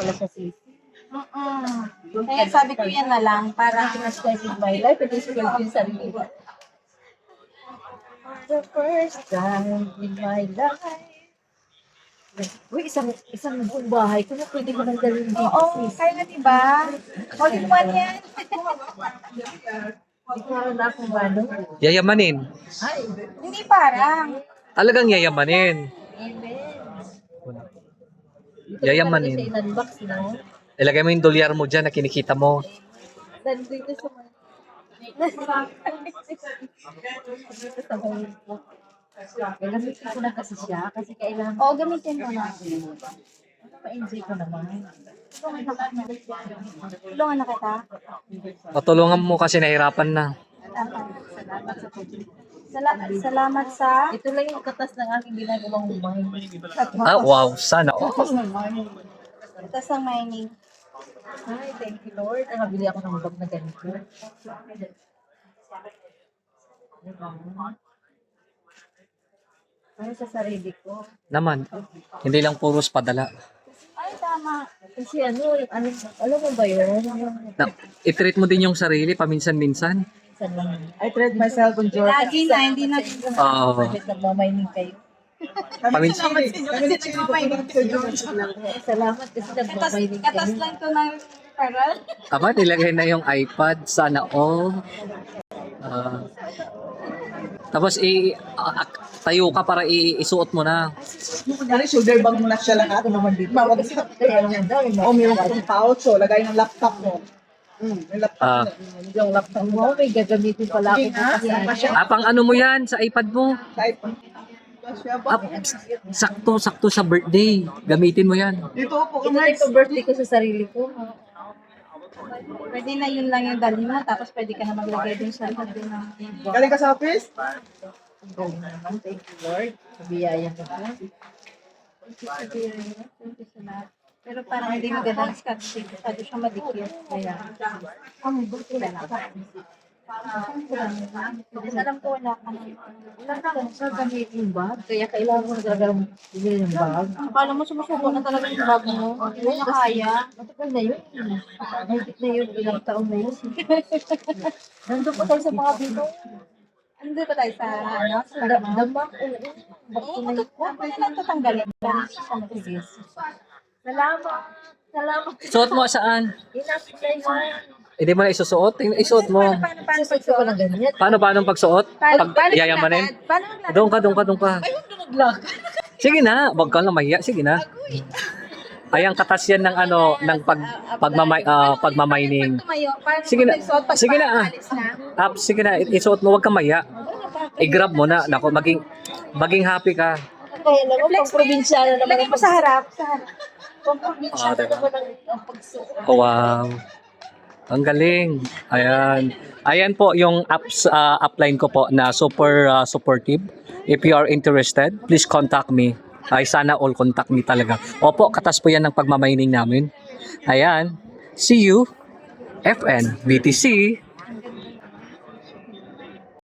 pala sa sisi. Kaya sabi ko yan na lang para First time in my life, it is first yung sarili ko. The first time in my life. Uy, isang buong bahay ko na pwede ko nang dalhin dito. Oo, kaya nga diba? All in one yan. Hindi ko na akong gano'n. Yayamanin. Ay, Hindi parang. Talagang yayamanin. amen. Yayamanin. Sa inunbox, no? Ilagay mo yung dolyar mo dyan na kinikita mo. Nandito sa mga... Dito sa mga... Gamitin ko na kasi siya kasi kailangan Oo, gamitin mo na. pa-enjoy ko naman. Tulungan na kita. Patulungan mo kasi nahirapan na. Salamat sa... Ito lang yung katas ng aking ginagawang umay. Ah, wow. Sana. Oh. Ito sa mining. Ay, thank you Lord. Nakabili ako ng bag na ganito. Para sa sarili ko. Naman. Hindi lang puros padala. Ay, tama. Kasi alam mo ba yun? Na, i-treat mo din yung sarili paminsan-minsan. Saan lang? I treat myself on George. Lagi na, hindi na. Oo. Bakit nagmamining kayo? Paminsan. Salamat kasi nagmamining Katas kayo. lang to ng paral. Tama, nilagay na yung iPad. Sana all. Tapos tayo ka para isuot mo na. Kaya shoulder bag mo na siya lahat. Bawag sa Kaya lang daw, o mayroon ka ng pouch, so lagay ng laptop mo. May laptop mo. yung laptop mo, may gagamitin pala ako bukas. Pang ano mo yan sa iPad mo? Type. Sakto sa birthday. Gamitin mo yan. Dito po, Ito na yung birthday ko sa sarili ko. Pwede na yun lang yung dali mo, tapos pwede ka na maglagay dun sa tabi ng... galing ka sa office? Ang galing naman. Thank you, Lord. Sa biyaya ko po. Pero parang hindi maganda ang scotch tape. Masyado siyang madikit. Kaya, ang buti na lang. Alam ko wala ka na. Wala na akong gagamit yung bag. Kaya kailangan ko na talaga bumili ng bag. Akala mo sumusubo na talaga yung bag mo. Hindi mo na kaya. Matagal na yun. Mahigit na yun. Ilang taon na yun. Nandun pa tayo sa mga bito. Hindi pa tayo sa ano? Sa dama. Damak. Bakit na yun? Pwede lang tatanggalin. Salamat. Salamat. Suot mo saan? Inapply mo. Hindi mo na isusuot? Isuot mo. Paano Susunod ko ng ganyan. Paano pagsuot? Pag yayamanin? Paano Doon ka. Ayun, dunaglag. Sige na, wag kang mahiya. Sige na. Ayang katas yan ng ano, ng pagmamining. Sige na. Sige na. Sige na, isuot mo, wag kang mahiya. I-grab mo na. Nako, maging happy ka. Kaya naman, pang probinsyano naman. Lagay mo sa harap. Pang probinsyano diba? naman ang pagsuot. Oh, wow. Ang galing. Ayan po yung upline ko po na super supportive. If you are interested, please contact me. Ay sana all contact me talaga. Opo, katas po yan ng pagmamining namin. Ayan. See you. FN BTC.